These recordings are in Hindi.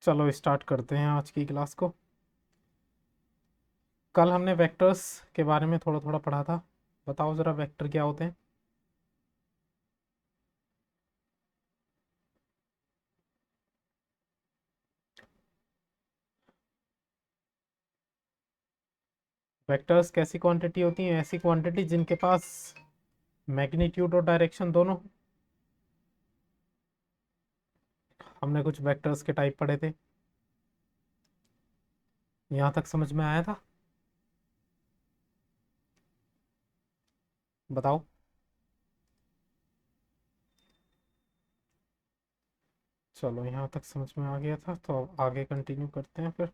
चलो स्टार्ट करते हैं आज की क्लास को। कल हमने वेक्टर्स के बारे में थोड़ा थोड़ा पढ़ा था। बताओ ज़रा वेक्टर क्या होते हैं। वेक्टर्स कैसी क्वांटिटी होती हैं? ऐसी क्वांटिटी जिनके पास मैग्नीट्यूड और डायरेक्शन दोनों हो। हमने कुछ वेक्टर्स के टाइप पढ़े थे। यहाँ तक समझ में आया था? बताओ। चलो यहाँ तक समझ में आ गया था तो अब आगे कंटिन्यू करते हैं फिर।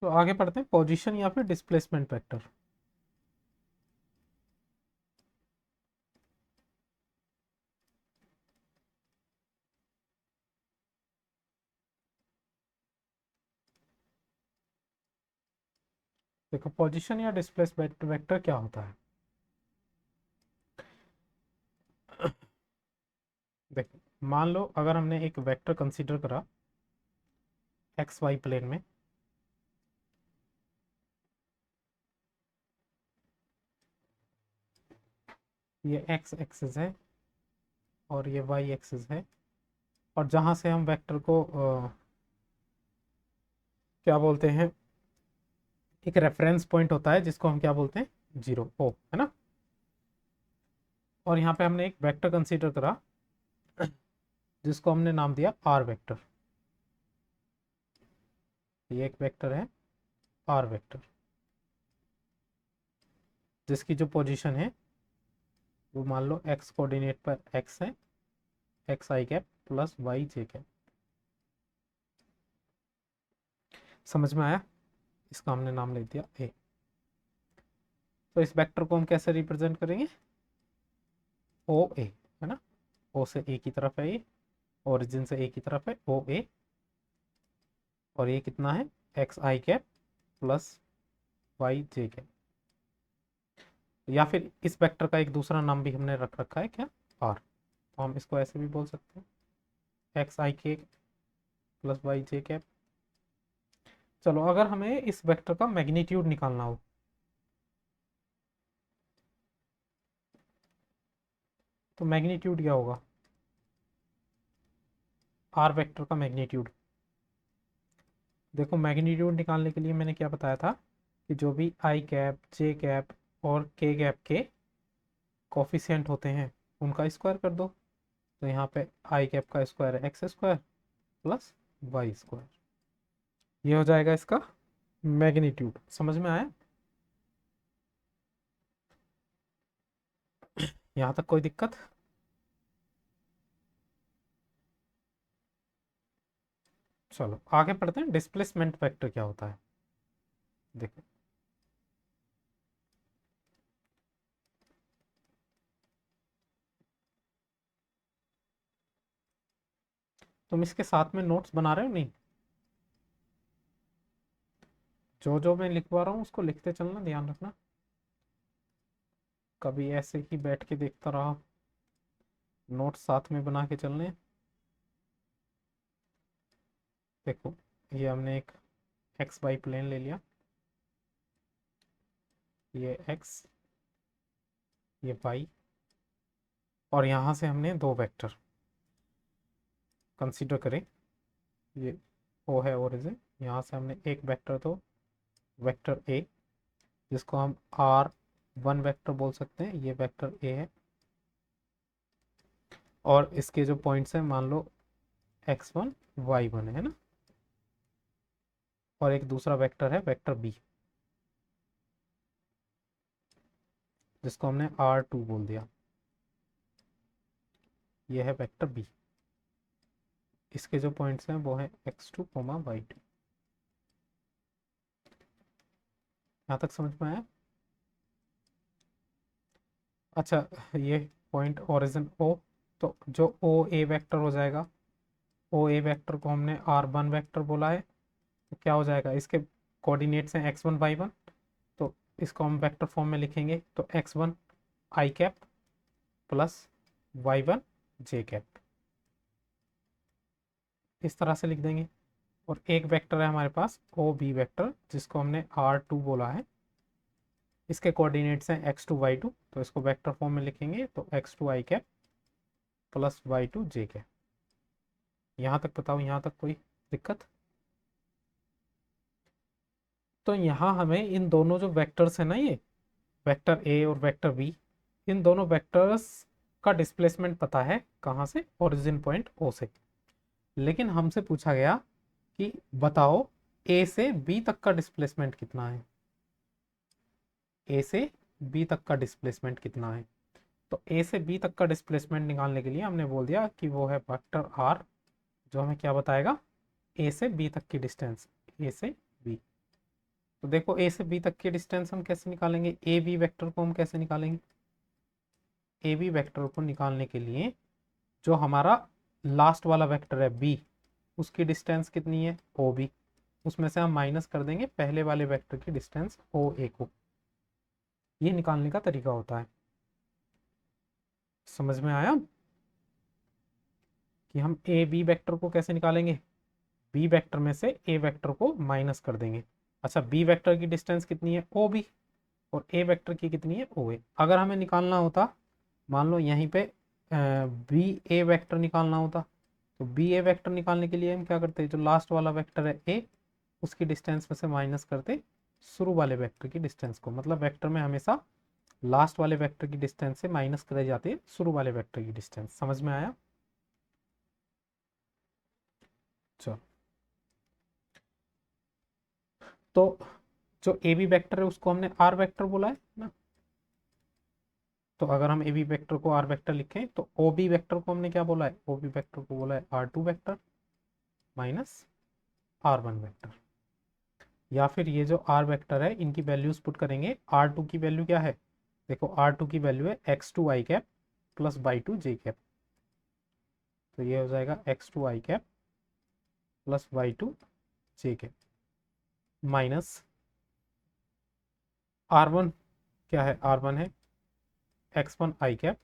तो आगे पढ़ते हैं पोजीशन या फिर डिस्प्लेसमेंट वेक्टर। देखो पोजीशन या डिस्प्लेसमेंट वेक्टर क्या होता है। देखो, मान लो अगर हमने एक वेक्टर कंसीडर करा एक्स वाई प्लेन में। ये एक्स एक्सिस है और ये वाई एक्सिस है। और जहाँ से हम वेक्टर को क्या बोलते हैं, एक रेफरेंस पॉइंट होता है जिसको हम क्या बोलते हैं, जीरो ओ, है ना। और यहाँ पे हमने एक वेक्टर कंसीडर करा जिसको हमने नाम दिया आर वेक्टर। ये एक वेक्टर है आर वेक्टर, जिसकी जो पोजीशन है वो मान लो एक्स कोऑर्डिनेट पर एक्स है, एक्स आई कैप प्लस वाई जे कैप। समझ में आया? इसका हमने नाम ले दिया ए। तो इस वेक्टर को हम कैसे रिप्रेजेंट करेंगे? ओ ए, है ना। ओ से ए की तरफ है ये, ओरिजिन से ए की तरफ है ओ ए। और ये कितना है, एक्स आई कैप प्लस वाई जे कैप। या फिर इस वेक्टर का एक दूसरा नाम भी हमने रख रखा है क्या, आर। तो हम इसको ऐसे भी बोल सकते हैं, एक्स आई के प्लस वाई जे कैप। चलो अगर हमें इस वेक्टर का मैग्नीट्यूड निकालना हो तो मैग्नीट्यूड क्या होगा, आर वेक्टर का मैग्नीट्यूड। देखो मैग्नीट्यूड निकालने के लिए मैंने क्या बताया था कि जो भी आई कैप जे कैप और के कैप के कोफिशिएंट होते हैं उनका स्क्वायर कर दो। तो यहाँ पे आई कैप का स्क्वायर है X square plus Y square. ये हो जाएगा इसका मैग्नीट्यूड। समझ में आया? यहाँ तक कोई दिक्कत? चलो आगे पढ़ते हैं डिस्प्लेसमेंट वेक्टर क्या होता है। देखो तुम इसके साथ में नोट्स बना रहे हो नहीं? जो जो मैं लिखवा रहा हूँ उसको लिखते चलना, ध्यान रखना। कभी ऐसे ही बैठ के देखता रहा, नोट्स साथ में बना के चलने। देखो ये हमने एक एक्स वाई प्लेन ले लिया, ये एक्स ये वाई। और यहाँ से हमने दो वेक्टर कंसीडर करें। ये ओ है ओरिजिन, यहाँ से हमने एक वेक्टर तो वेक्टर ए, जिसको हम आर वन वेक्टर बोल सकते हैं, ये वेक्टर ए है। और इसके जो पॉइंट्स हैं मान लो एक्स वन वाई वन है ना। और एक दूसरा वेक्टर है वेक्टर बी, जिसको हमने आर टू बोल दिया। ये है वेक्टर बी, इसके जो पॉइंट्स हैं वो है X two comma Y two. यहाँ तक समझ में आया? अच्छा, ये पॉइंट ओरिजिन ओ तो जो ओ ए वेक्टर हो जाएगा, ओ ए वेक्टर को हमने R1 वेक्टर बोला है, तो क्या हो जाएगा, इसके कोऑर्डिनेट्स हैं x1 y1, तो इसको हम वेक्टर फॉर्म में लिखेंगे, तो x1 i cap plus y1 j cap, इस तरह से लिख देंगे। और एक वेक्टर है हमारे पास ओ बी वेक्टर, जिसको हमने R2 बोला है, इसके कोऑर्डिनेट्स हैं x2 y2, तो इसको वेक्टर फॉर्म में लिखेंगे, तो x2 i cap plus y2 j cap. यहाँ तक बताओ, यहाँ तक कोई दिक्कत? तो यहाँ हमें इन दोनों जो वेक्टर्स है ना, ये वेक्टर ए और वेक्टर बी, इन दोनों वेक्टर्स का डिस्प्लेसमेंट पता है, कहाँ से, ओरिजिन पॉइंट ओ से। लेकिन हमसे पूछा गया कि बताओ ए से बी तक का डिस्प्लेसमेंट कितना है, ए से बी तक का डिस्प्लेसमेंट कितना है। तो ए से बी तक का डिस्प्लेसमेंट निकालने के लिए हमने बोल दिया कि वो है वेक्टर आर, जो हमें क्या बताएगा, ए से बी तक की डिस्टेंस, ए से बी। तो देखो ए से बी तक की डिस्टेंस हम कैसे निकालेंगे, ए बी वेक्टर को हम कैसे निकालेंगे, ए बी वेक्टर को निकालने के लिए जो हमारा लास्ट वाला वेक्टर है बी, उसकी डिस्टेंस कितनी है, ओ बी, उसमें से हम माइनस कर देंगे पहले वाले वेक्टर की डिस्टेंस ओ ए को। ये निकालने का तरीका होता है। समझ में आया कि हम ए बी वेक्टर को कैसे निकालेंगे, बी वेक्टर में से ए वेक्टर को माइनस कर देंगे। अच्छा, बी वेक्टर की डिस्टेंस कितनी है, ओ बी, और ए वेक्टर की कितनी है, ओ ए। अगर हमें निकालना होता, मान लो यहीं पे बी ए वेक्टर निकालना होता, तो बी ए वेक्टर निकालने के लिए हम क्या करते हैं, जो लास्ट वाला वेक्टर है ए, उसकी डिस्टेंस में से माइनस करते शुरू वाले वेक्टर की डिस्टेंस को। मतलब वेक्टर में हमेशा लास्ट वाले वेक्टर की डिस्टेंस से माइनस कराई जाती है शुरू वाले वेक्टर की डिस्टेंस। समझ में आया? चलो, तो जो ए बी वेक्टर है उसको हमने आर वेक्टर बोला है ना। तो अगर हम ए बी वेक्टर को आर वेक्टर लिखें, तो ओ बी वेक्टर को हमने क्या बोला है, ओ बी वेक्टर को बोला है R2 vector minus R1 vector. या फिर ये जो आर वेक्टर है, इनकी वैल्यूज पुट करेंगे। R2 की वैल्यू क्या है, देखो R2 की वैल्यू है x2 i cap plus y2 j cap, तो ये हो जाएगा x2 i cap plus y2 j cap minus R1, क्या है, R1 है x1 i cap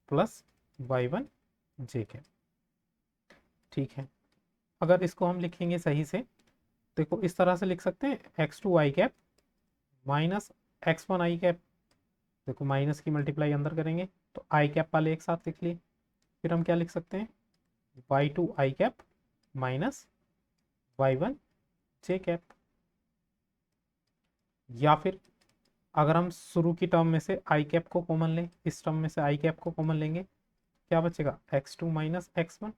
plus y1 j cap. ठीक है, अगर इसको हम लिखेंगे सही से, देखो इस तरह से लिख सकते हैं, x2 i cap minus x1 i cap, देखो माइनस की मल्टीप्लाई अंदर करेंगे तो आई कैप वाले एक साथ लिख लिए। फिर हम क्या लिख सकते हैं, y2 आई कैप माइनस y1 जे कैप। या फिर अगर हम शुरू की टर्म में से आई कैप को कॉमन लें, इस टर्म में से आई कैप को कॉमन लेंगे, क्या बचेगा, x2 माइनस x1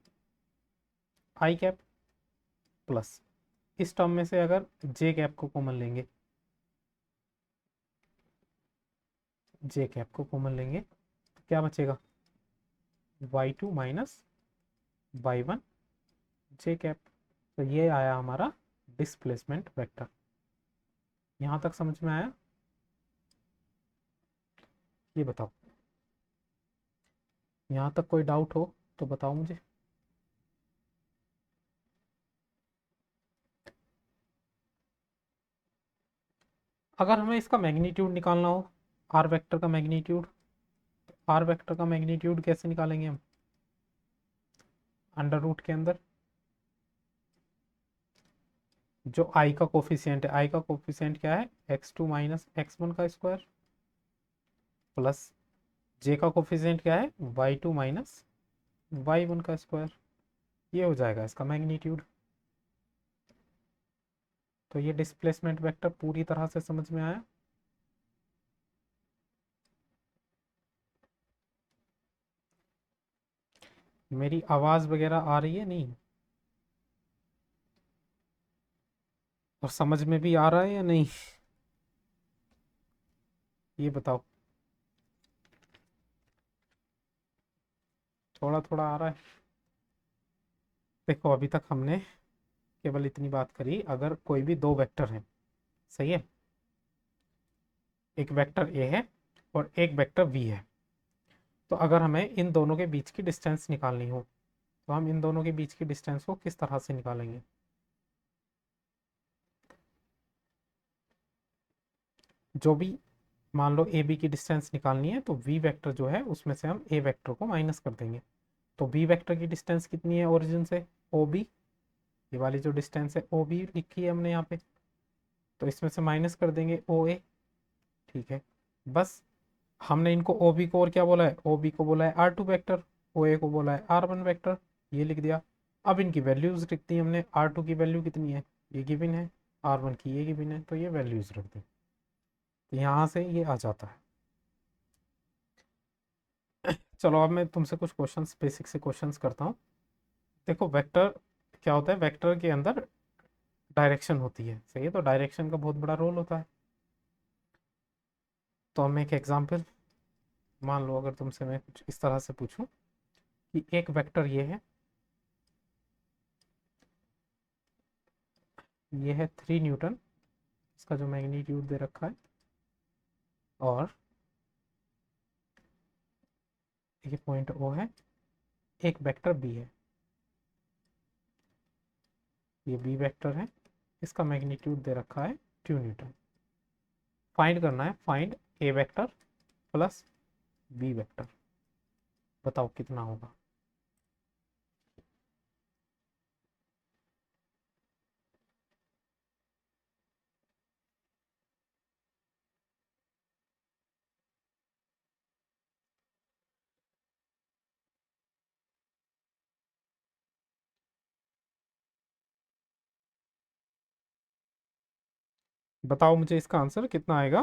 आई कैप प्लस इस टर्म में से अगर जे कैप को कॉमन लेंगे, जे कैप को कॉमन लेंगे तो क्या बचेगा, y2 माइनस y1 जे कैप। तो ये आया हमारा डिस्प्लेसमेंट वेक्टर। यहां तक समझ में आया? ये बताओ, यहां तक कोई डाउट हो तो बताओ मुझे। अगर हमें इसका मैग्नीट्यूड निकालना हो, आर वेक्टर का मैग्नीट्यूड, आर वेक्टर का मैग्नीट्यूड कैसे निकालेंगे हम, अंडर रूट के अंदर जो आई का कोफिशिएंट है, आई का कोफिशिएंट क्या है, x2 माइनस x1 का स्क्वायर प्लस जे का कोफिशिएंट क्या है, y2 माइनस y1 का स्क्वायर। ये हो जाएगा इसका मैग्नीट्यूड। तो ये डिस्प्लेसमेंट वेक्टर पूरी तरह से समझ में आया? मेरी आवाज वगैरह आ रही है नहीं, और समझ में भी आ रहा है या नहीं, ये बताओ। थोड़ा थोड़ा आ रहा है। देखो अभी तक हमने केवल इतनी बात करी, अगर कोई भी दो वेक्टर हैं, सही है, एक वेक्टर ए है और एक वेक्टर बी है, तो अगर हमें इन दोनों के बीच की डिस्टेंस निकालनी हो तो हम इन दोनों के बीच की डिस्टेंस को किस तरह से निकालेंगे? जो भी मान लो ए बी की डिस्टेंस निकालनी है तो वी वेक्टर जो है उसमें से हम ए वेक्टर को माइनस कर देंगे। तो बी वेक्टर की डिस्टेंस कितनी है ओरिजिन से? ओ बी, ये वाली जो डिस्टेंस है ओ बी लिखी है हमने यहाँ पे, तो इसमें से माइनस कर देंगे ओ ए। ठीक है, बस हमने इनको ओ बी को और क्या बोला है? ओ बी को बोला है आर टू वैक्टर, ओ ए को बोला है आर वन वैक्टर, ये लिख दिया। अब इनकी वैल्यूज लिख दी हमने, आर टू की वैल्यू कितनी है ये गिवन है, आर वन की ये गिवन है, तो ये वैल्यूज रख दी। तो यहाँ से ये आ जाता है। चलो अब मैं तुमसे कुछ क्वेश्चंस, बेसिक से क्वेश्चंस करता हूँ। देखो वेक्टर क्या होता है? वेक्टर के अंदर डायरेक्शन होती है, सही है, तो डायरेक्शन का बहुत बड़ा रोल होता है। तो हम एक एग्जांपल मान लो, अगर तुमसे मैं कुछ इस तरह से पूछूं कि एक वेक्टर ये है, ये है 3 न्यूटन, इसका जो मैग्नीट्यूड दे रखा है, और ये पॉइंट ओ है, एक वेक्टर बी है, ये बी वेक्टर है, इसका मैग्नीट्यूड दे रखा है 2 न्यूटन। फाइंड करना है, फाइंड ए वेक्टर प्लस बी वेक्टर, बताओ कितना होगा? बताओ मुझे इसका आंसर कितना आएगा?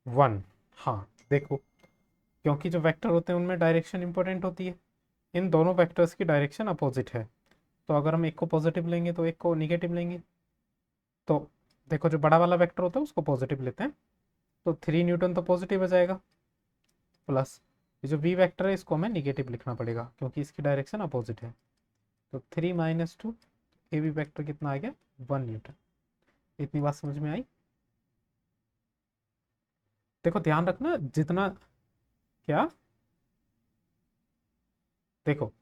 1। हाँ देखो, क्योंकि जो वेक्टर होते हैं उनमें डायरेक्शन इंपॉर्टेंट होती है, इन दोनों वेक्टर्स की डायरेक्शन अपोजिट है, तो अगर हम एक को पॉजिटिव लेंगे तो एक को निगेटिव लेंगे। तो देखो, जो बड़ा वाला वेक्टर होता है उसको पॉजिटिव लेते हैं, तो 3 न्यूटन तो पॉजिटिव हो जाएगा, प्लस ये जो बी वेक्टर है इसको हमें निगेटिव लिखना पड़ेगा क्योंकि इसकी डायरेक्शन अपोजिट है। तो 3 - 2, ए बी वेक्टर कितना आ गया? 1 न्यूटन। इतनी बात समझ में आई? देखो ध्यान रखना जितना, क्या? देखो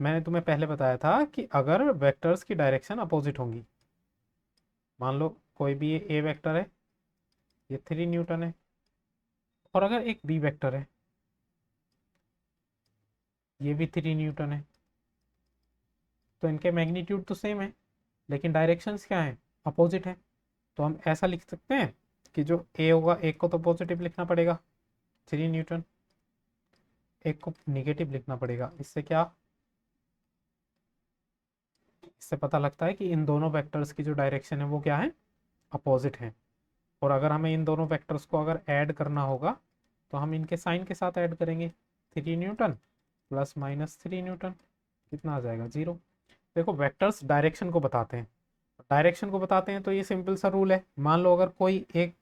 मैंने तुम्हें पहले बताया था कि अगर वेक्टर्स की डायरेक्शन अपोजिट होंगी, मान लो कोई भी ए वेक्टर है, ये 3 न्यूटन है, और अगर एक बी वेक्टर है, ये भी 3 न्यूटन है, तो इनके मैग्नीट्यूड तो सेम है लेकिन डायरेक्शंस क्या है? अपोजिट है। तो हम ऐसा लिख सकते हैं कि जो ए होगा, एक को तो पॉजिटिव लिखना पड़ेगा 3 न्यूटन, एक को निगेटिव लिखना पड़ेगा। इससे क्या, इससे पता लगता है कि इन दोनों वेक्टर्स की जो डायरेक्शन है वो क्या है? अपोजिट है। और अगर हमें इन दोनों वेक्टर्स को अगर ऐड करना होगा तो हम इनके साइन के साथ ऐड करेंगे, 3 न्यूटन प्लस -3 न्यूटन, कितना आ जाएगा? 0। देखो वेक्टर्स डायरेक्शन को बताते हैं, डायरेक्शन को बताते हैं तो ये सिंपल सा रूल है। मान लो अगर कोई एक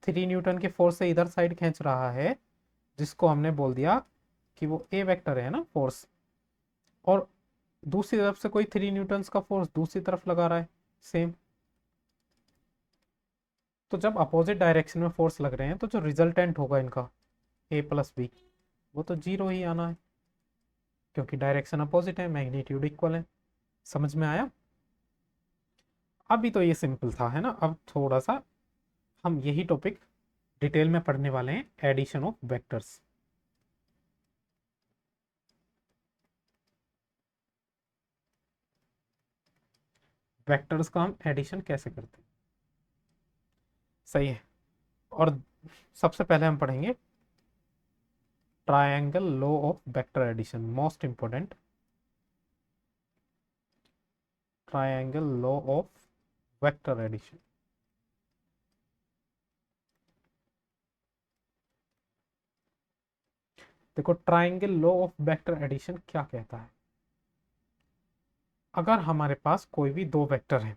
3 न्यूटन के फोर्स से इधर साइड खींच रहा है, जिसको हमने बोल दिया कि वो ए वेक्टर है ना फोर्स, और दूसरी तरफ से कोई 3 न्यूटन का फोर्स दूसरी तरफ लगा रहा है सेम, तो जब अपोजिट डायरेक्शन में फोर्स लग रहे हैं तो जो रिजल्टेंट होगा इनका ए प्लस बी, वो तो 0 ही आना है क्योंकि डायरेक्शन अपोजिट है, मैग्नीट्यूड इक्वल है। समझ में आया? अभी तो ये सिंपल था, है ना? अब थोड़ा सा हम यही टॉपिक डिटेल में पढ़ने वाले हैं, एडिशन ऑफ वेक्टर्स। वेक्टर्स का हम एडिशन कैसे करते हैं, सही है। और सबसे पहले हम पढ़ेंगे triangle law of vector addition, most important, triangle law of vector addition. देखो triangle law of vector addition क्या कहता है? अगर हमारे पास कोई भी दो वेक्टर है,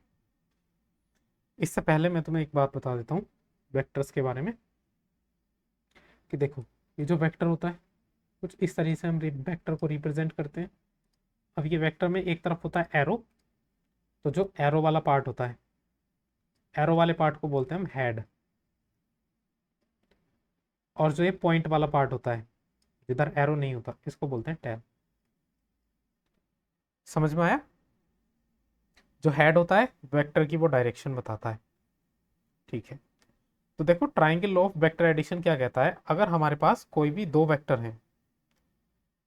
इससे पहले मैं तुम्हें एक बात बता देता हूँ वेक्टर्स के बारे में, कि देखो ये जो वेक्टर होता है कुछ इस तरीके से हम वेक्टर को रिप्रेजेंट करते हैं। अब ये वेक्टर में एक तरफ होता है एरो, तो जो एरो वाला पार्ट होता है एरो वाले पार्ट को बोलते हैं हम हेड, और जो ये पॉइंट वाला पार्ट होता है जिधर एरो नहीं होता इसको बोलते हैं टेल। समझ में आया? जो हेड होता है वेक्टर की वो डायरेक्शन बताता है, ठीक है। तो देखो triangle law of vector addition क्या कहता है, अगर हमारे पास कोई भी दो वेक्टर हैं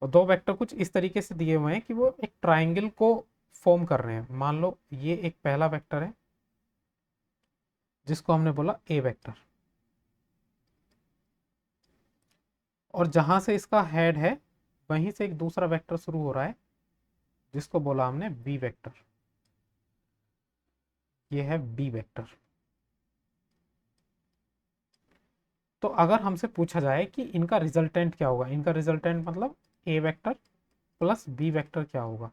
और दो वेक्टर कुछ इस तरीके से दिए हुए हैं कि वो एक ट्राइंगल को फॉर्म कर रहे हैं, मान लो ये एक पहला वेक्टर है जिसको हमने बोला ए वेक्टर, और जहां से इसका हेड है वहीं से एक दूसरा वेक्टर शुरू हो रहा है जिसको बोला हमने बी वेक्टर, ये है बी वेक्टर। तो अगर हमसे पूछा जाए कि इनका रिजल्टेंट क्या होगा, इनका रिजल्टेंट मतलब ए वेक्टर प्लस बी वेक्टर क्या होगा,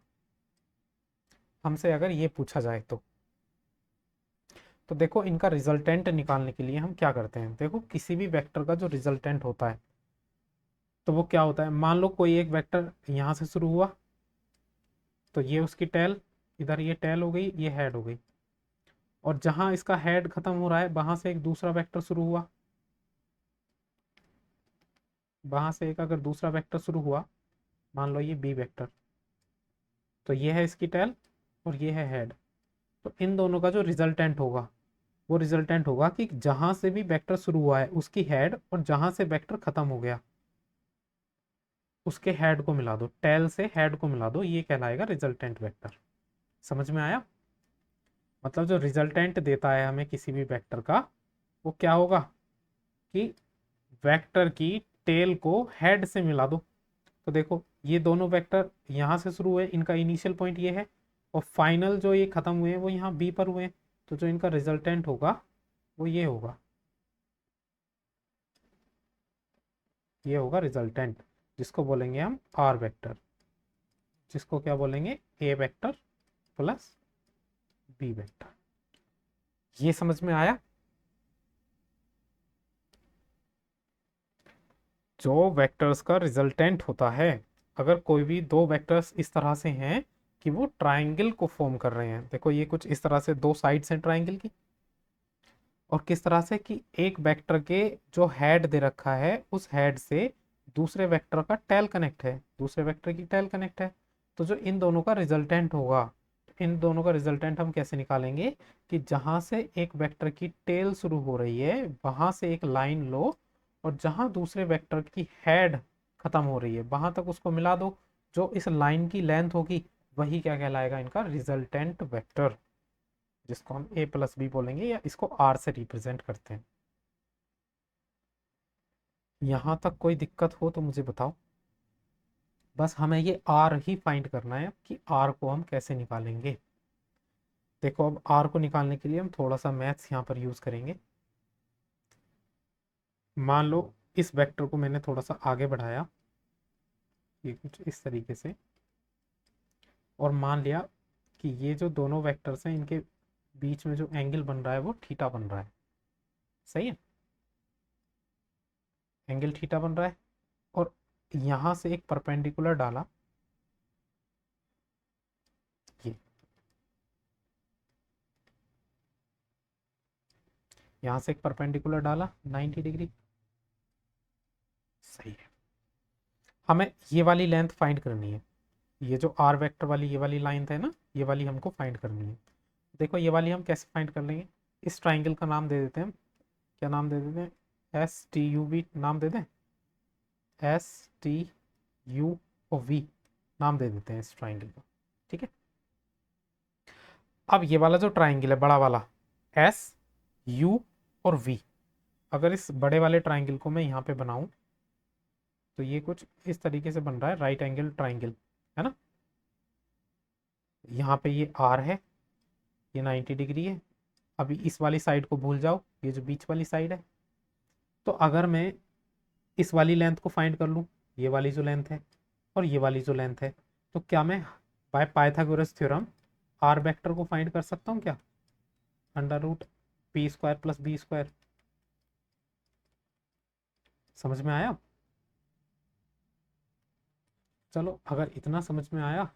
हमसे अगर ये पूछा जाए तो देखो इनका रिजल्टेंट निकालने के लिए हम क्या करते हैं, देखो किसी भी वेक्टर का जो रिजल्टेंट होता है तो वो क्या होता है, मान लो कोई एक वेक्टर यहाँ से शुरू हुआ तो ये उसकी टेल, इधर ये टेल हो गई, ये हेड हो गई, और जहां इसका हेड खत्म हो रहा है वहां से एक दूसरा वेक्टर शुरू हुआ, वहां से एक अगर दूसरा वेक्टर शुरू हुआ, मान लो ये बी वेक्टर, तो ये है इसकी टेल और ये है हेड। तो इन दोनों का जो रिजल्टेंट होगा वो रिजल्टेंट होगा कि जहां से भी वेक्टर शुरू हुआ है उसकी हेड, और जहां से वेक्टर खत्म हो गया उसके हेड को मिला दो, टेल से हेड को मिला दो, ये कहलाएगा रिजल्टेंट वेक्टर। समझ में आया? मतलब जो रिजल्टेंट देता है हमें किसी भी वेक्टर का वो क्या होगा कि वेक्टर की टेल को हेड से मिला दो। तो देखो ये दोनों वेक्टर यहाँ से शुरू हुए, इनका इनिशियल पॉइंट ये है, और फाइनल जो ये खत्म हुए हैं वो यहाँ बी पर हुए हैं, तो जो इनका रिजल्टेंट होगा वो ये होगा रिजल्टेंट, जिसको बोलेंगे हम आर वेक्टर, जिसको क्या बोलेंगे ए वेक्टर प्लस बी वेक्टर। ये समझ में आया? जो वेक्टर्स का रिजल्टेंट होता है, अगर कोई भी दो वेक्टर्स इस तरह से हैं कि वो ट्राइंगल को फॉर्म कर रहे हैं, देखो ये कुछ इस तरह से दो साइड्स हैं ट्राइंगल की, और किस तरह से कि एक वेक्टर के जो हेड दे रखा है उस हेड से दूसरे वेक्टर का टेल कनेक्ट है, दूसरे वेक्टर की टेल कनेक्ट है, तो जो इन दोनों का रिजल्टेंट होगा, इन दोनों का रिजल्टेंट हम कैसे निकालेंगे कि जहां से एक वेक्टर की टेल शुरू हो रही है वहां से एक लाइन लो, और जहां दूसरे वेक्टर की हेड खत्म हो रही है वहां तक उसको मिला दो, जो इस लाइन की लेंथ होगी वही क्या कहलाएगा, इनका रिजल्टेंट वेक्टर, जिसको हम ए प्लस बी बोलेंगे या इसको आर से रिप्रेजेंट करते हैं। यहां तक कोई दिक्कत हो तो मुझे बताओ, बस हमें ये आर ही फाइंड करना है कि आर को हम कैसे निकालेंगे। देखो अब आर को निकालने के लिए हम थोड़ा सा मैथ्स यहाँ पर यूज करेंगे। मान लो इस वेक्टर को मैंने थोड़ा सा आगे बढ़ाया, ये कुछ इस तरीके से, और मान लिया कि ये जो दोनों वेक्टर्स हैं इनके बीच में जो एंगल बन रहा है वो थीटा बन रहा है, सही है, एंगल थीटा बन रहा है, और यहां से एक परपेंडिकुलर डाला, ये यहां से एक परपेंडिकुलर डाला 90 डिग्री, सही है। हमें ये वाली लेंथ फाइंड करनी है, ये जो आर वेक्टर वाली ये वाली लाइन है ना, ये वाली हमको फाइंड करनी है। देखो ये वाली हम कैसे फाइंड कर लेंगे, इस ट्राइंगल का नाम दे देते हैं हम, क्या नाम दे देते हैं, एस टी यू वी नाम दे दें, एस टी यू और वी नाम दे देते हैं इस ट्राइंगल का, ठीक है। अब ये वाला जो ट्राइंगल है बड़ा वाला, एस यू और वी, अगर इस बड़े वाले ट्राइंगल को मैं यहाँ पे बनाऊं तो ये कुछ इस तरीके से बन रहा है, राइट एंगल ट्राइंगल, है ना। यहाँ पे ये आर है, ये 90 डिग्री है। अभी इस वाली साइड को भूल जाओ, ये जो बीच वाली साइड है, तो अगर मैं इस वाली लेंथ को फाइंड कर लूँ, ये वाली जो लेंथ है और ये वाली जो लेंथ है, तो क्या मैं by Pythagoras theorem R vector को फाइंड कर सकता हूँ क्या, under root P square plus B square. समझ में आया? चलो अगर इतना समझ में आया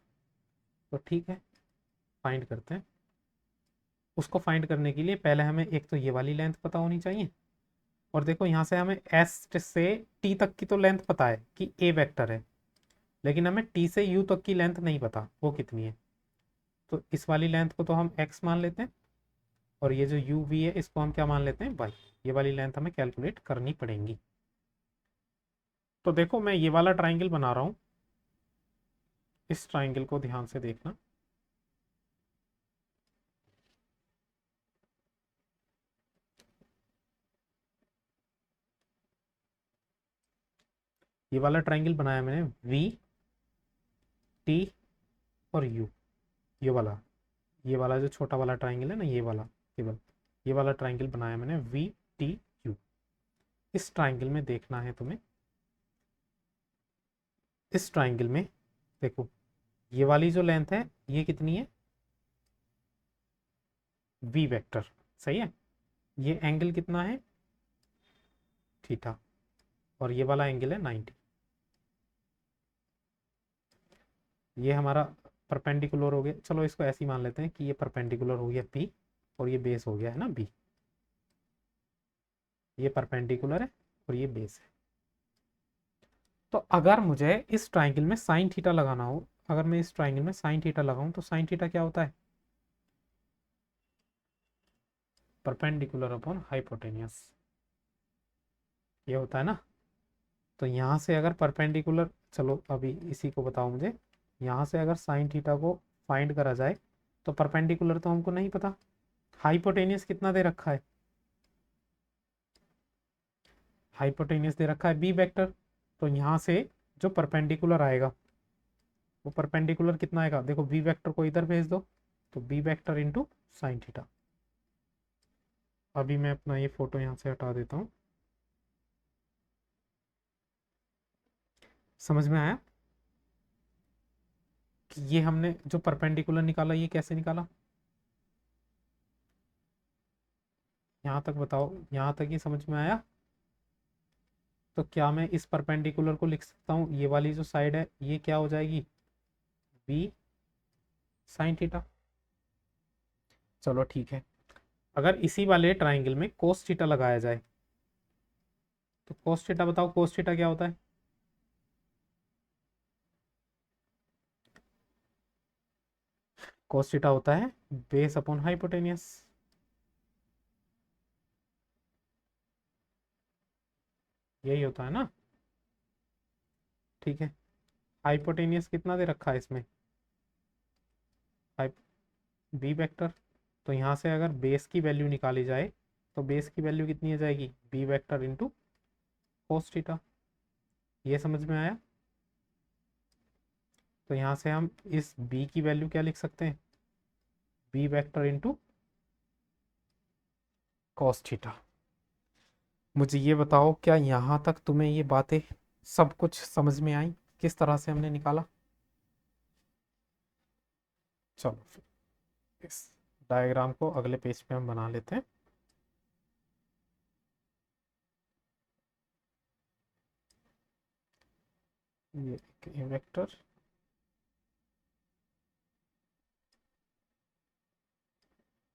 तो ठीक है, फाइंड करते हैं। उसको फाइंड करने के लिए पहले हमें एक तो ये वाली लेंथ पता होनी चाहिए, और देखो यहाँ से हमें एस से टी तक की तो लेंथ पता है कि ए वेक्टर है, लेकिन हमें टी से यू तक की लेंथ नहीं पता वो कितनी है। तो इस वाली लेंथ को तो हम एक्स मान लेते हैं, और ये जो यू वी है इसको हम क्या मान लेते हैं, वाई। ये वाली लेंथ हमें कैलकुलेट करनी पड़ेगी। तो देखो मैं ये वाला ट्राइंगल बना रहा हूँ, इस ट्राइंगल को ध्यान से देखना। ये वाला ट्राइंगल बनाया मैंने वी टी और यू, ये वाला जो छोटा वाला ट्राइंगल है ना, ये वाला, केवल ये वाला ट्राइंगल बनाया मैंने वी टी यू। इस ट्राइंगल में देखना है तुम्हें, इस ट्राइंगल में देखो ये वाली जो लेंथ है ये कितनी है, वी वेक्टर, सही है। ये एंगल कितना है, थीटा, और ये वाला एंगल है 90। ये हमारा परपेंडिकुलर हो गया, चलो इसको ऐसे ही मान लेते हैं कि ये परपेंडिकुलर हो गया पी, और ये बेस हो गया है ना बी। ये परपेंडिकुलर है और ये बेस है। तो अगर मुझे इस ट्राइंगल में साइन थीटा लगाना हो, अगर मैं इस ट्राइंगल में साइन थीटा लगाऊं तो साइन थीटा क्या होता है, परपेंडिकुलर अपॉन हाइपोटेनियस, ये होता है ना। तो यहाँ से अगर परपेंडिकुलर, चलो अभी इसी को बताओ मुझे, यहाँ से अगर साइन थीटा को फाइंड करा जाए तो परपेंडिकुलर तो हमको नहीं पता, हाइपोटेनियस कितना दे रखा है, हाइपोटेनियस दे रखा है बी वेक्टर। तो यहाँ से जो परपेंडिकुलर आएगा वो परपेंडिकुलर कितना आएगा, देखो बी वेक्टर को इधर भेज दो, तो B vector into sine theta. अभी मैं अपना ये फोटो यहाँ से हटा देता हूँ। समझ में आया कि ये हमने जो परपेंडिकुलर निकाला ये कैसे निकाला, यहाँ तक बताओ, यहाँ तक ये समझ में आया। तो क्या मैं इस परपेंडिकुलर को लिख सकता हूँ, ये वाली जो साइड है ये क्या हो जाएगी, बी साइन थीटा। चलो ठीक है, अगर इसी वाले ट्राइंगल में कोस थीटा लगाया जाए तो कोस थीटा बताओ, कोस थीटा क्या होता है, कोस थीटा होता है बेस अपॉन हाइपोटेनियस। यही होता है ना, ठीक है। हाइपोटेनियस कितना दे रखा है इसमें, बी वेक्टर। तो यहाँ से अगर बेस की वैल्यू निकाली जाए तो बेस की वैल्यू कितनी आ जाएगी, B vector into cos theta. ये समझ में आया। तो यहाँ से हम इस बी की वैल्यू क्या लिख सकते हैं, B vector into cos theta. मुझे ये बताओ क्या यहाँ तक तुम्हें ये बातें सब कुछ समझ में आई, किस तरह से हमने निकाला। चलो फिर इस डायग्राम को अगले पेज पे हम बना लेते हैं। ये एक ए वेक्टर,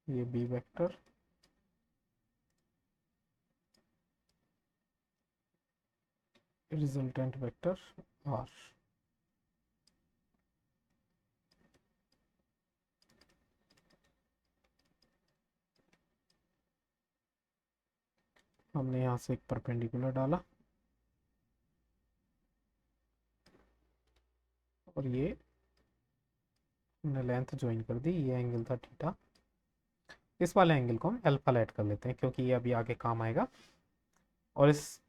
ये B vector, resultant vector R. हमने यहाँ से एक परपेंडिकुलर डाला और ये हमने लेंथ ज्वाइन कर दी, ये एंगल था थीटा। इस वाले एंगल को हम अल्फा ऐड कर लेते हैं क्योंकि ये अभी आगे काम आएगा। और इस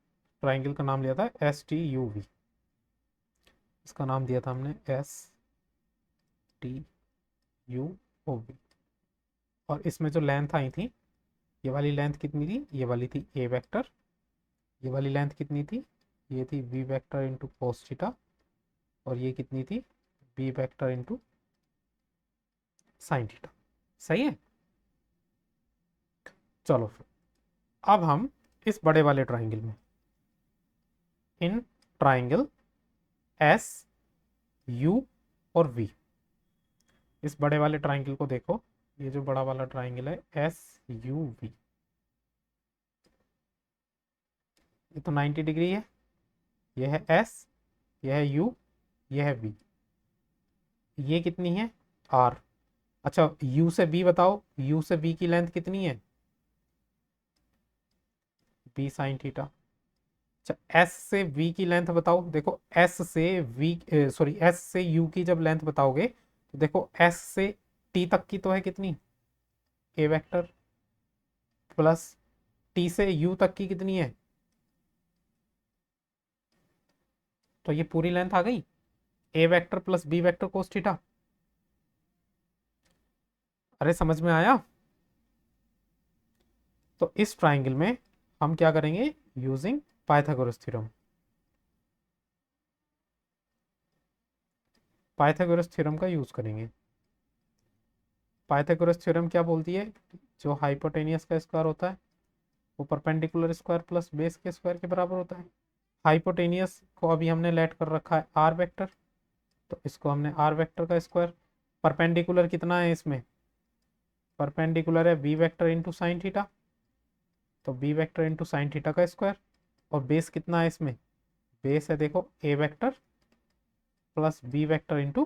ट्राइंगल का नाम लिया था एस टी यू वी, इसका नाम दिया था हमने S T U O V. और इसमें जो लेंथ आई थी, ये वाली लेंथ कितनी थी, ये वाली थी ए वेक्टर। ये वाली लेंथ कितनी थी, ये थी V vector into cos theta. और ये कितनी थी, B vector into sine theta. सही है। चलो फिर अब हम इस बड़े वाले ट्राइंगल में, इन ट्राइंगल एस यू और वी, इस बड़े वाले ट्राइंगल को देखो, ये जो बड़ा वाला ट्राइंगल है एस यू वी, ये तो 90 डिग्री है। ये है एस, ये है यू, ये है वी। ये कितनी है आर। अच्छा यू से बी बताओ, यू से बी की लेंथ कितनी है, बी साइन थीटा। अच्छा एस से वी की लेंथ बताओ, देखो एस से वी, सॉरी एस से यू की जब लेंथ बताओगे तो देखो एस से टी तक की तो है कितनी, ए वेक्टर, प्लस टी से यू तक की कितनी है, तो ये पूरी लेंथ आ गई A vector plus B vector cos theta. अरे समझ में आया। तो इस ट्राइंगल में हम क्या करेंगे, using Pythagoras theorem. Pythagoras theorem का यूज करेंगे। पाइथागोरस थ्योरम क्या बोलती है, जो हाइपोटेनियस का स्क्वायर होता है वो परपेंडिकुलर स्क्वायर प्लस बेस के स्क्वायर के बराबर होता है। हाइपोटेनियस को अभी हमने लेट कर रखा है आर वेक्टर, तो इसको हमने आर वेक्टर का स्क्वायर, परपेंडिकुलर कितना है इसमें, परपेंडिकुलर है B vector into sine theta, तो B vector into sine theta का स्क्वायर। और बेस कितना है इसमें, बेस है देखो A vector plus B vector into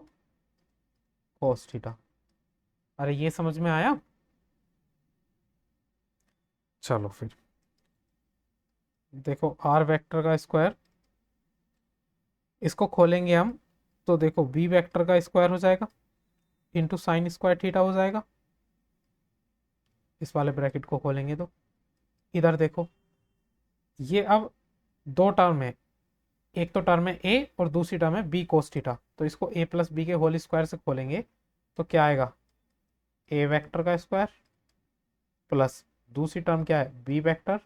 cos theta. अरे ये समझ में आया। चलो फिर देखो आर वेक्टर का स्क्वायर, इसको खोलेंगे हम तो देखो बी वेक्टर का स्क्वायर हो जाएगा इंटू साइन स्क्वायर थीटा हो जाएगा। इस वाले ब्रैकेट को खोलेंगे तो इधर देखो ये अब दो टर्म है, एक तो टर्म है ए और दूसरी टर्म है बी कोस थीटा, तो इसको ए प्लस बी के होल स्क्वायर से खोलेंगे तो क्या आएगा, ए वेक्टर का स्क्वायर प्लस दूसरी टर्म क्या है B vector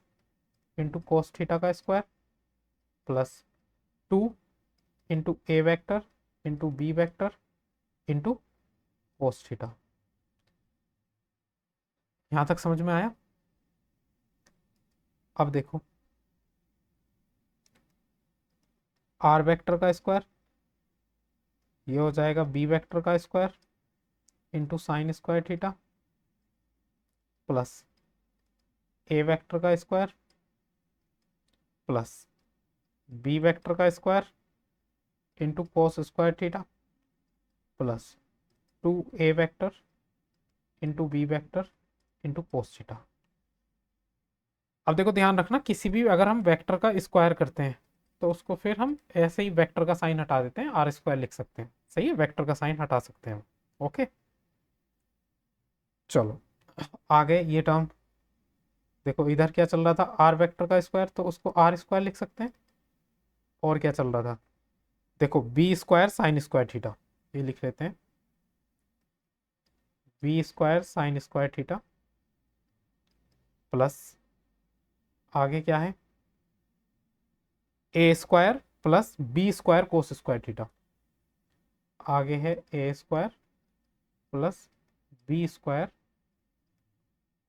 into cos theta का square plus 2 into A vector into B vector into cos theta. यहां तक समझ में आया। अब देखो आर वेक्टर का स्क्वायर ये हो जाएगा बी वेक्टर का square into sine square theta plus A vector का स्क्वायर प्लस बी वेक्टर का square into cos square theta plus 2 A vector into B vector into cos theta. अब देखो ध्यान रखना किसी भी अगर हम वेक्टर का स्क्वायर करते हैं तो उसको फिर हम ऐसे ही वेक्टर का साइन हटा देते हैं, आर स्क्वायर लिख सकते हैं, सही है, वेक्टर का साइन हटा सकते हैं हम। ओके चलो आगे ये टर्म देखो, इधर क्या चल रहा था आर वेक्टर का स्क्वायर, तो उसको आर स्क्वायर लिख सकते हैं। और क्या चल रहा था देखो B square sine square theta, ये लिख लेते हैं B square sine square theta plus आगे क्या है A square plus B square cos square theta, आगे है A square plus B square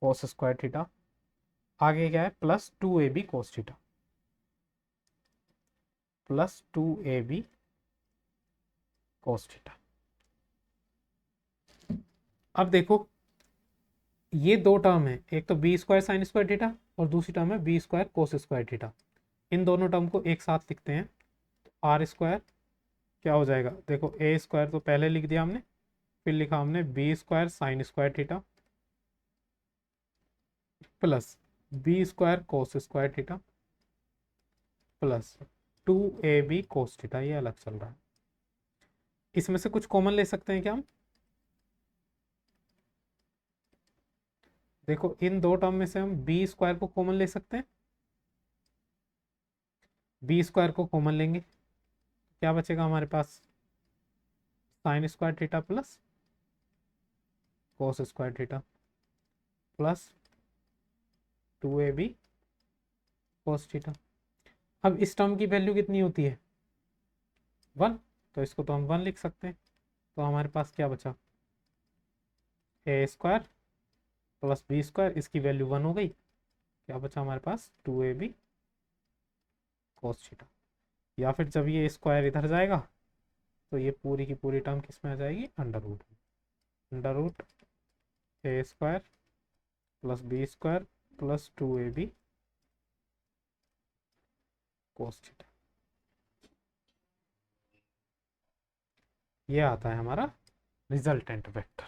cos square theta, आगे क्या है plus 2ab cos theta, plus 2ab cos theta. अब देखो ये दो टर्म है, एक तो B square sine square theta और दूसरी टर्म है B square cos square theta. इन दोनों टर्म को एक साथ लिखते हैं, आर स्क्वायर क्या हो जाएगा देखो ए स्क्वायर तो पहले लिख दिया हमने, फिर लिखा हमने B square sine square theta plus B square cos square theta plus 2ab cos theta, ये अलग चल रहा है। इसमें से कुछ कॉमन ले सकते हैं क्या हम, देखो इन दो टर्म में से हम बी स्क्वायर को कॉमन ले सकते हैं, बी स्क्वायर को कॉमन लेंगे क्या बचेगा हमारे पास, sine square theta plus cos square theta plus 2ab cos theta. अब इस टर्म की वैल्यू कितनी होती है 1, तो इसको तो हम 1 लिख सकते हैं, तो हमारे पास क्या बचा ए स्क्वायर प्लस बी स्क्वायर, इसकी वैल्यू 1 हो गई, क्या बचा हमारे पास 2ab कोस थीटा। या फिर जब ये स्क्वायर इधर जाएगा तो ये पूरी की पूरी टर्म किस में आ जाएगी, अंडर रूट में, under root A square plus B square plus 2ab cos theta. ये आता है हमारा रिजल्टेंट वेक्टर।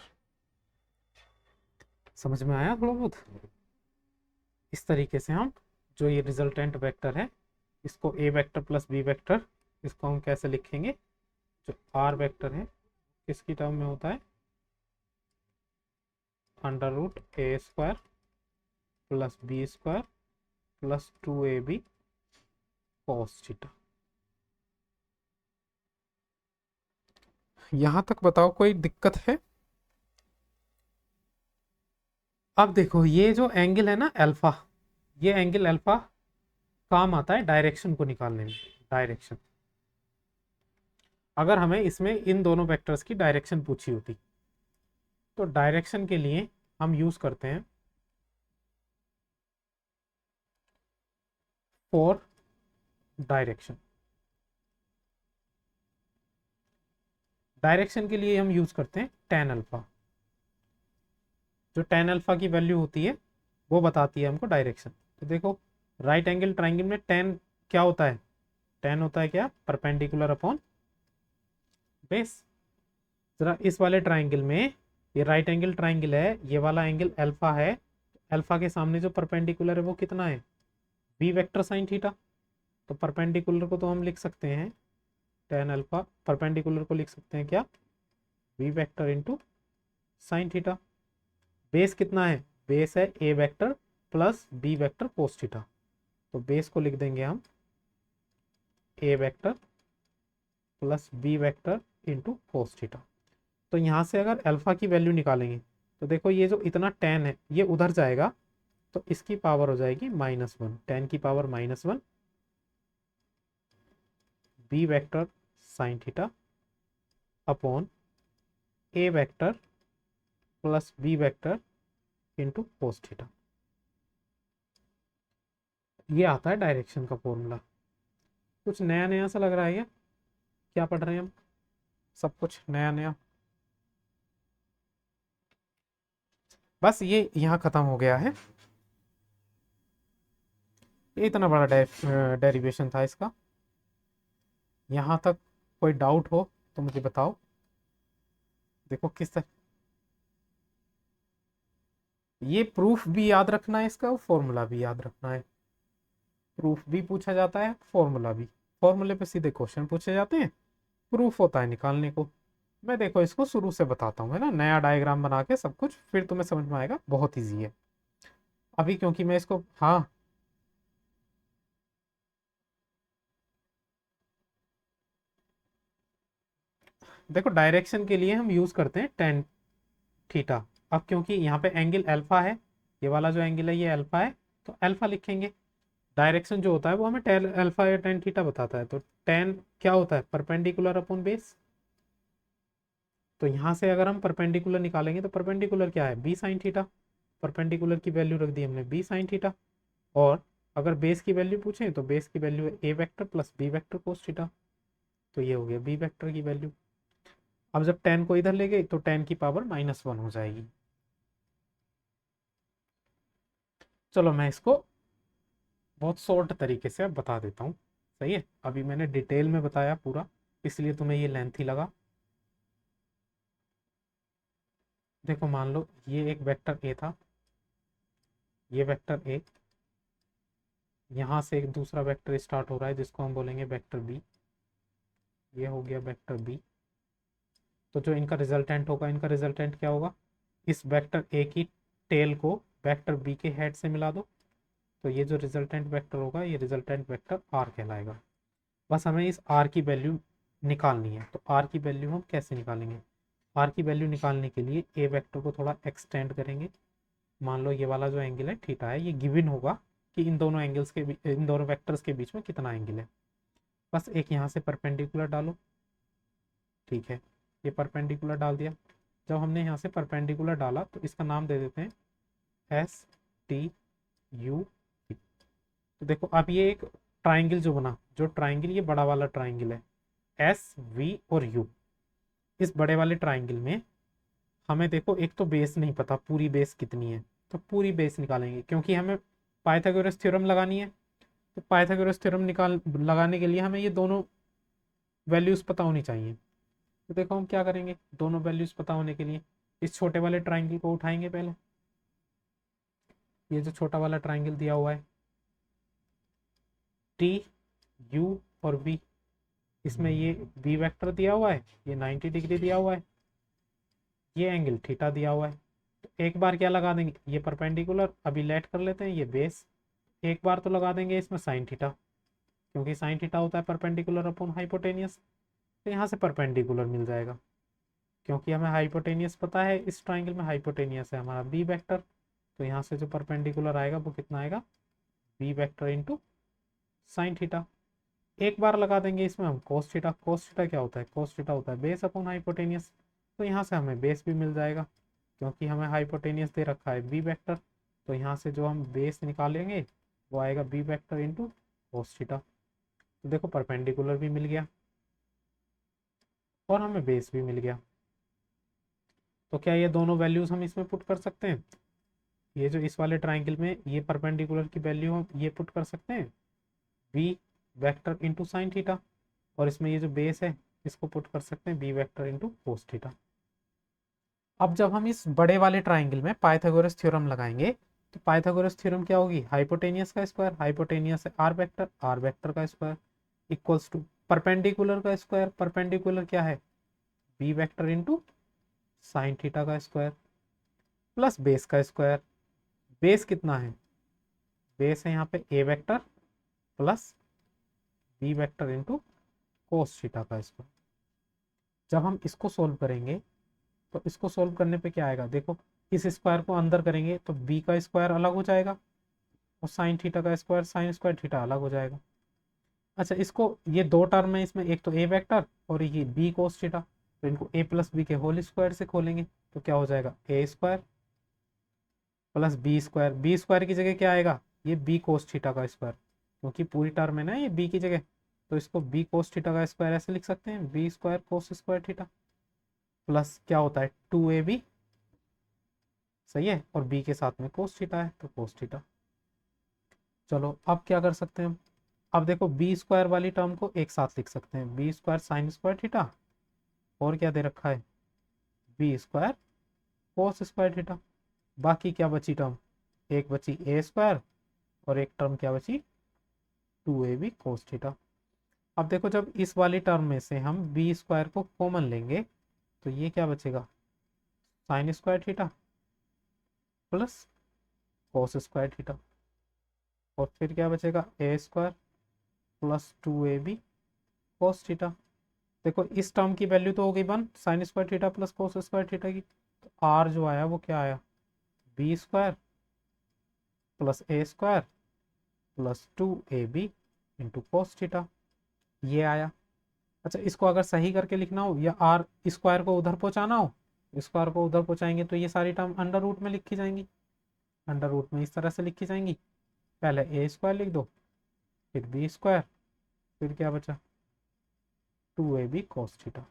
समझ में आया थोड़ा बहुत? इस तरीके से हम जो ये रिजल्टेंट वेक्टर है इसको ए वेक्टर प्लस बी वेक्टर, इसको हम कैसे लिखेंगे? जो आर वेक्टर है किसकी टर्म में होता है? Under root A square plus B square plus 2ab cos theta. यहां तक बताओ कोई दिक्कत है? अब देखो ये जो एंगल है ना अल्फा, ये एंगल अल्फा काम आता है डायरेक्शन को निकालने में। डायरेक्शन, अगर हमें इसमें इन दोनों वेक्टर्स की डायरेक्शन पूछी होती तो डायरेक्शन के लिए हम यूज करते हैं फॉर डायरेक्शन। डायरेक्शन के लिए हम यूज करते हैं tan अल्फा। जो tan अल्फा की वैल्यू होती है वो बताती है हमको डायरेक्शन। तो देखो राइट एंगल ट्राइंगल में tan क्या होता है? tan होता है क्या? Perpendicular upon base. जरा इस वाले ट्राइंगल में, ये राइट एंगल ट्राइंगल है, ये वाला एंगल अल्फा है, अल्फा के सामने जो परपेंडिकुलर है वो कितना है? B vector sine theta. तो परपेंडिकुलर को तो हम लिख सकते हैं tan अल्फा, परपेंडिकुलर को लिख सकते हैं क्या? B vector into sine theta. Base कितना है? बेस है A vector plus B vector cos theta. तो बेस को लिख देंगे हम A vector plus B vector into cos theta. तो यहाँ से अगर अल्फा की वैल्यू निकालेंगे तो देखो ये जो इतना tan है ये उधर जाएगा, तो इसकी पावर हो जाएगी -1, tan की power -1 B vector sine theta upon A vector plus B vector into cos theta. ये आता है डायरेक्शन का फॉर्मूला। कुछ नया नया सा लग रहा है क्या? क्या पढ़ रहे हैं हम? सब कुछ नया नया। बस ये यहाँ खत्म हो गया है। ये इतना बड़ा डेरिवेशन था इसका। यहाँ तक कोई डाउट हो तो मुझे बताओ। देखो किस तरह ये प्रूफ भी याद रखना है इसका और फॉर्मूला भी याद रखना है। प्रूफ भी पूछा जाता है, फॉर्मूला भी। फॉर्मूले पे सीधे क्वेश्चन पूछे जाते हैं, प्रूफ होता है निकालने को। मैं देखो इसको शुरू से बताता हूँ, है ना, नया डायग्राम बना के सब कुछ, फिर तुम्हें समझ में आएगा। बहुत ईजी है अभी, क्योंकि मैं इसको, हाँ देखो डायरेक्शन के लिए हम यूज करते हैं tan थीटा। अब क्योंकि यहाँ पे एंगल अल्फा है, ये वाला जो एंगल है ये अल्फा है, तो अल्फा लिखेंगे। डायरेक्शन जो होता है वो हमें tan अल्फा या tan थीटा बताता है। तो tan क्या होता है? Perpendicular upon base. तो यहाँ से अगर हम परपेंडिकुलर निकालेंगे तो परपेंडिकुलर क्या है? B sine theta. परपेंडिकुलर की वैल्यू रख दी हमने बी साइन थीटा। और अगर बेस की वैल्यू पूछें तो बेस की वैल्यू है A vector plus B vector cos theta. तो ये हो गया बी वेक्टर की वैल्यू। अब जब tan को इधर ले गए तो tan की पावर -1 हो जाएगी। चलो मैं इसको बहुत शॉर्ट तरीके से अब बता देता हूँ। सही है, अभी मैंने डिटेल में बताया पूरा, इसलिए तुम्हें ये लेंथी लगा। देखो मान लो ये एक वेक्टर ए था, ये वेक्टर ए, यहाँ से एक दूसरा वेक्टर स्टार्ट हो रहा है जिसको हम बोलेंगे वेक्टर बी। ये हो गया वेक्टर बी। तो जो इनका रिजल्टेंट होगा, इनका रिजल्टेंट क्या होगा? इस वेक्टर ए की टेल को वेक्टर बी के हेड से मिला दो, तो ये जो रिजल्टेंट वेक्टर होगा ये रिजल्टेंट वेक्टर आर कहलाएगा। बस हमें इस आर की वैल्यू निकालनी है। तो आर की वैल्यू हम कैसे निकालेंगे? आर की वैल्यू निकालने के लिए ए वेक्टर को थोड़ा एक्सटेंड करेंगे। मान लो ये वाला जो एंगल है थीटा है, ये गिवन होगा कि इन दोनों एंगल्स के इन दोनों वेक्टर्स के बीच में कितना एंगल है। बस एक यहाँ से परपेंडिकुलर डालो, ठीक है, ये परपेंडिकुलर डाल दिया। जब हमने यहाँ से परपेंडिकुलर डाला तो इसका नाम दे देते हैं एस टी यू। तो देखो अब ये एक ट्राइंगल जो बना, जो ट्राइंगल ये बड़ा वाला ट्राइंगल है एस वी और यू, इस बड़े वाले ट्राइंगल में हमें देखो एक तो बेस नहीं पता पूरी बेस कितनी है, तो पूरी बेस निकालेंगे क्योंकि हमें पाइथागोरस थ्योरम लगानी है। तो पाइथागोरस थ्योरम निकाल लगाने के लिए हमें ये दोनों वैल्यूज पता होनी चाहिए। तो देखो हम क्या करेंगे, दोनों वैल्यूज पता होने के लिए इस छोटे वाले ट्राइंगल को उठाएंगे पहले। ये जो छोटा वाला ट्राइंगल दिया हुआ है टी यू और बी, इसमें ये बी वेक्टर दिया हुआ है, ये 90 डिग्री दिया हुआ है, ये एंगल थीटा दिया हुआ है। तो एक बार क्या लगा देंगे, ये परपेंडिकुलर अभी लेट कर लेते हैं, ये बेस। एक बार तो लगा देंगे इसमें साइन थीटा, क्योंकि साइन थीटा होता है परपेंडिकुलर अपॉन हाइपोटेनियस। तो यहाँ से परपेंडिकुलर मिल जाएगा, क्योंकि हमें हाइपोटेनियस पता है, इस ट्राइंगल में हाइपोटेनियस है हमारा बी वेक्टर। तो यहाँ से जो परपेंडिकुलर आएगा वो कितना आएगा, B vector into sine theta. एक बार लगा देंगे इसमें हम कोस थीटा। कोस थीटा क्या होता है, कोस थीटा होता है बेस अपॉन हाइपोटेनियस। तो यहाँ से हमें बेस भी मिल जाएगा, क्योंकि हमें हाइपोटेनियस दे रखा है बी वेक्टर। तो यहाँ से जो हम बेस निकालेंगे वो आएगा B vector into cos theta. तो देखो परपेंडिकुलर भी मिल गया और हमें बेस भी मिल गया। तो क्या ये दोनों वैल्यूज हम इसमें पुट कर सकते हैं, ये जो इस वाले ट्राइंगल में ये परपेंडिकुलर की वैल्यू हम ये पुट कर सकते हैं B vector into sine theta, और इसमें ये जो बेस है इसको पुट कर सकते हैं B vector into cos theta. अब जब हम इस बड़े वाले ट्राइंगल में पाइथागोरस थ्योरम लगाएंगे, तो पाइथागोरस थ्योरम क्या होगी, हाइपोटेनियस का स्क्वायर, हाइपोटेनियस है आर वेक्टर का स्क्वायर इक्वल्स टू परपेंडिकुलर का स्क्वायर, परपेंडिकुलर क्या है B vector into sine theta का स्क्वायर प्लस बेस का स्क्वायर। बेस कितना है, बेस है यहाँ पे A vector plus B vector into cos theta का स्क्वायर। जब हम इसको सोल्व करेंगे तो इसको सोल्व करने पे क्या आएगा, देखो इस स्क्वायर को अंदर करेंगे तो बी का स्क्वायर अलग हो जाएगा और साइन थीटा का स्क्वायर साइन स्क्वायर थीटा अलग हो जाएगा। अच्छा इसको ये दो टर्म है इसमें, एक तो ए वेक्टर और ये बी कोस थीटा, तो इनको ए प्लस बी के होल स्क्वायर से खोलेंगे तो क्या हो जाएगा ए स्क्वायर प्लस बी स्क्वायर की जगह क्या आएगा, ये बी कोस थीटा का स्क्वायर, क्योंकि पूरी टर्म है ना ये बी की जगह। तो इसको बी कोस थीटा का स्क्वायर ऐसे लिख सकते हैं, B square cos square theta plus क्या होता है 2ab, सही है, और बी के साथ में कोस थीटा है तो कोस थीटा। चलो अब क्या कर सकते हैं हम, अब देखो बी स्क्वायर वाली टर्म को एक साथ लिख सकते हैं, B square sine square theta और क्या दे रखा है B square cos square theta. बाकी क्या बची टर्म, एक बची ए स्क्वायर और एक टर्म क्या बची 2ab कोस थीटा। अब देखो जब इस वाली टर्म में से हम बी स्क्वायर को कॉमन लेंगे तो ये क्या बचेगा sine square theta plus cos square theta, और फिर क्या बचेगा A square plus 2ab cos theta. देखो इस टर्म की वैल्यू तो हो गई 1 sine square theta plus cos square theta की, तो आर जो आया वो क्या आया B square plus A square plus 2ab into cos theta, ये आया। अच्छा इसको अगर सही करके लिखना हो या आर स्क्वायर को उधर पहुंचाना हो, स्क्वायर को उधर पहुंचाएंगे तो ये सारी टर्म अंडर रूट में लिखी जाएंगी, अंडर रूट में इस तरह से लिखी जाएंगी, पहले ए स्क्वायर लिख दो फिर बी स्क्वायर फिर क्या बचा 2ab cos थीटा।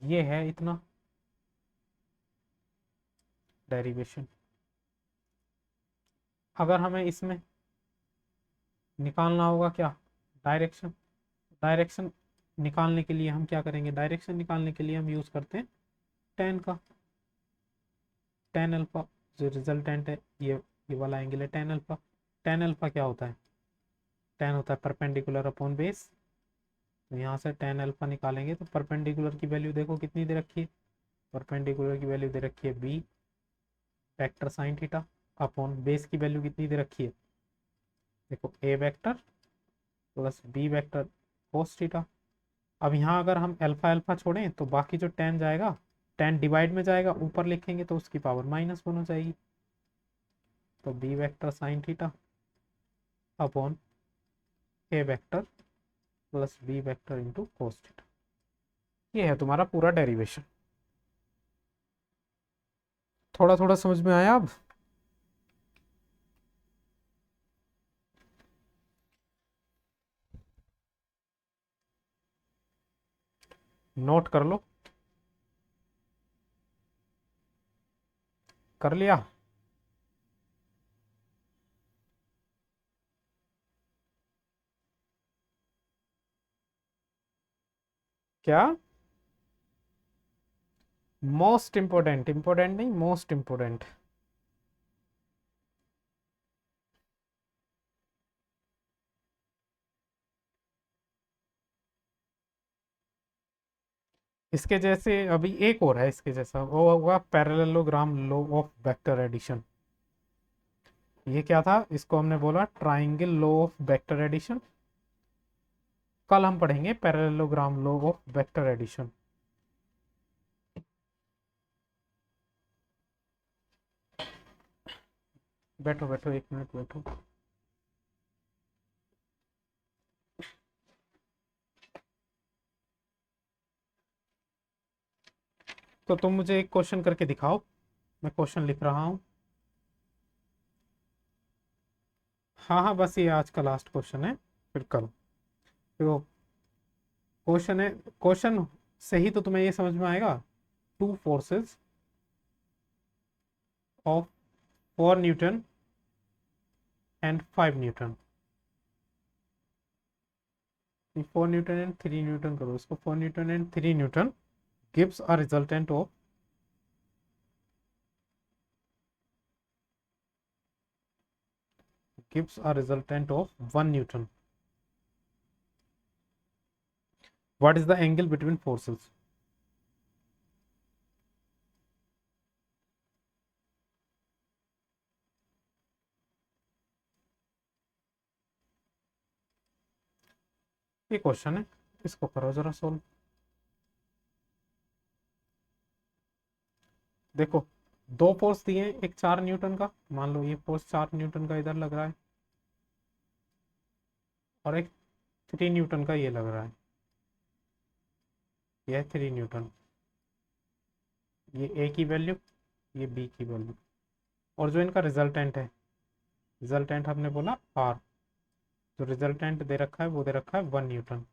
ये है इतना डेरिवेशन। अगर हमें इसमें निकालना होगा क्या डायरेक्शन, डायरेक्शन निकालने के लिए हम क्या करेंगे, डायरेक्शन निकालने के लिए हम यूज करते हैं टेन का, टेन अल्फा जो रिजल्टेंट है ये वाला एंगल है टेन अल्फा। टेन अल्फा क्या होता है, टेन होता है परपेंडिकुलर अपॉन बेस। तो यहाँ से टेन अल्फा निकालेंगे तो परपेंडिकुलर की वैल्यू देखो कितनी दे रखी है, परपेंडिकुलर की वैल्यू दे रखी है B vector sine theta upon base की वैल्यू कितनी दे रखी है, देखो A vector plus B vector cos theta. अब यहाँ अगर हम अल्फा अल्फा छोड़ें तो बाकी जो टेन जाएगा, टेन डिवाइड में जाएगा, ऊपर लिखेंगे तो उसकी पावर -1 हो जाएगी। तो B vector sine theta upon A vector plus B vector into cos theta, ये है तुम्हारा पूरा डेरिवेशन। थोड़ा थोड़ा समझ में आया अब, नोट कर लो। कर लिया? क्या? मोस्ट इंपोर्टेंट, इंपोर्टेंट नहीं, मोस्ट इंपोर्टेंट। इसके जैसे अभी एक और है इसके जैसा, वो होगा parallelogram law of vector addition. ये क्या था? इसको हमने बोला triangle law of vector addition. कल हम पढ़ेंगे parallelogram law of vector addition. बैठो बैठो, एक मिनट बैठो। तो तुम मुझे एक क्वेश्चन करके दिखाओ, मैं क्वेश्चन लिख रहा हूँ। हाँ हाँ, बस ये आज का लास्ट क्वेश्चन है, फिर कल। देखो, क्वेश्चन है, क्वेश्चन से ही तो तुम्हें ये समझ में आएगा। Two forces of 4 Newton and 5 Newton. 4 Newton and 3 Newton करो इसको, 4 Newton and 3 Newton gives a resultant of gives a resultant of 1 Newton. What is the angle between forces? ये क्वेश्चन है, इसको करो जरा सोल्व। देखो, दो फोर्स दिए हैं, एक 4 न्यूटन का, मान लो ये फोर्स 4 न्यूटन का इधर लग रहा है, और एक 3 न्यूटन का ये लग रहा है। ये है 3 न्यूटन, ये ए की वैल्यू, ये बी की वैल्यू, और जो इनका रिजल्टेंट है, रिजल्टेंट हमने बोला आर। जो रिजल्टेंट दे रखा है वो दे रखा है 1 न्यूटन।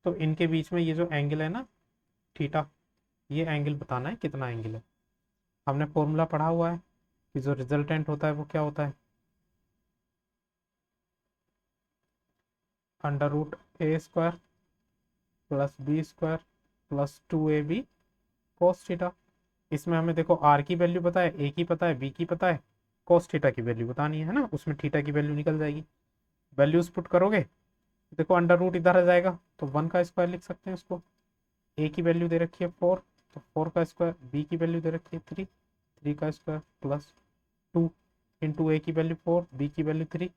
तो इनके बीच में ये जो एंगल है ना, थीटा, ये एंगल बताना है कितना एंगल है। हमने फॉर्मूला पढ़ा हुआ है कि जो रिजल्टेंट होता है वो क्या होता है, under root A square plus B square plus 2ab cos theta. इसमें हमें देखो आर की वैल्यू पता है, ए की पता है, बी की पता है, कोस थीटा की वैल्यू बतानी है ना, उसमें थीटा की वैल्यू निकल जाएगी। वैल्यूज पुट करोगे, देखो अंडर रूट इधर आ जाएगा, तो 1 का स्क्वायर लिख सकते हैं उसको। ए की वैल्यू दे रखी है 4, तो 4 का स्क्वायर, बी की वैल्यू दे रखी है 3, 3 का स्क्वायर प्लस 2 इंटू ए की वैल्यू 4, बी की वैल्यू 3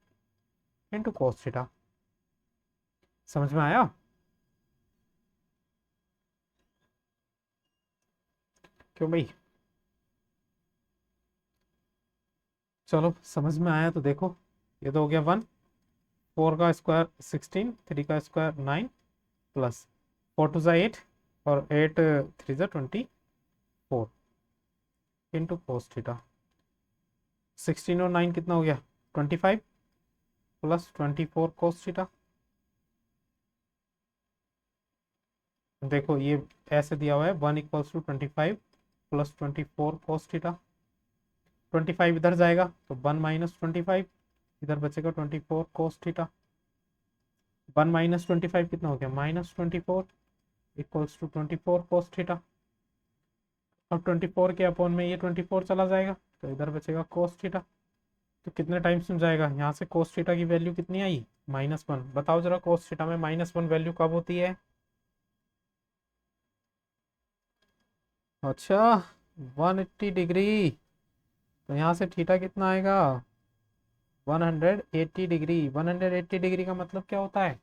इंटू कोस थीटा। समझ में आया? क्यों भाई? चलो, समझ में आया तो देखो, ये तो हो गया 1, 4 का स्क्वायर 16, 3 का स्क्वायर 9 प्लस 4 2 8, और 8 3 24 इंटू कोस थीटा। 16 और 9 कितना हो गया? 25 प्लस 24 कोस थीटा। देखो ये ऐसे दिया हुआ है, 1 = 25 प्लस 24 कोस थीटा। 25 इधर जाएगा तो 1 - 25, इधर बचेगा 24 कोस थीटा। 1 - 25 कितना हो गया? -24 इक्वल्स टू 24 कोस थीटा। अब 24 के अपॉन में ये 24 चला जाएगा, तो इधर बचेगा कोस थीटा। तो कितने टाइम्स में जाएगा यहाँ से? कोस थीटा की वैल्यू कितनी आई? -1। बताओ जरा, कोस थीटा में -1 वैल्यू कब होती है? अच्छा, 180 डिग्री। तो यहाँ से थीटा कितना आएगा? 180 डिग्री। 180 डिग्री का मतलब क्या होता है?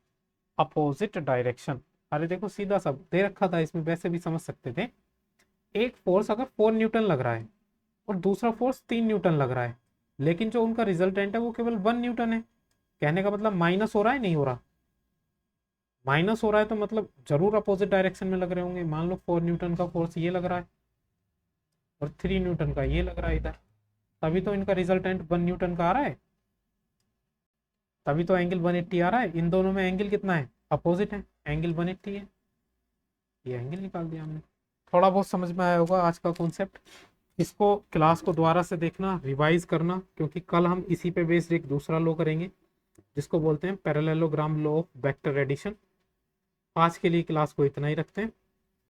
Opposite direction. अरे देखो, सीधा सब दे रखा था, इसमें वैसे भी समझ सकते थे। एक फोर्स अगर 4 न्यूटन लग रहा है और दूसरा फोर्स 3 न्यूटन लग रहा है, लेकिन जो उनका रिजल्टेंट है वो केवल 1 न्यूटन है, कहने का मतलब माइनस हो रहा है, नहीं हो रहा? माइनस हो रहा है तो मतलब जरूर अपोजिट डायरेक्शन में लग रहे होंगे। मान लो 4 न्यूटन का फोर्स ये लग रहा है और 3 न्यूटन का ये लग रहा है इधर, तभी तो इनका रिजल्टेंट 1 न्यूटन का आ रहा है, तभी तो एंगल 180 आ रहा है। इन दोनों में एंगल कितना है? अपोजिट है, एंगल 180 है। ये एंगल निकाल दिया हमने। थोड़ा बहुत समझ में आया होगा आज का कॉन्सेप्ट। इसको क्लास को दोबारा से देखना, रिवाइज करना, क्योंकि कल हम इसी पे बेस्ड एक दूसरा लॉ करेंगे जिसको बोलते हैं parallelogram law of vector addition. आज के लिए क्लास को इतना ही रखते हैं।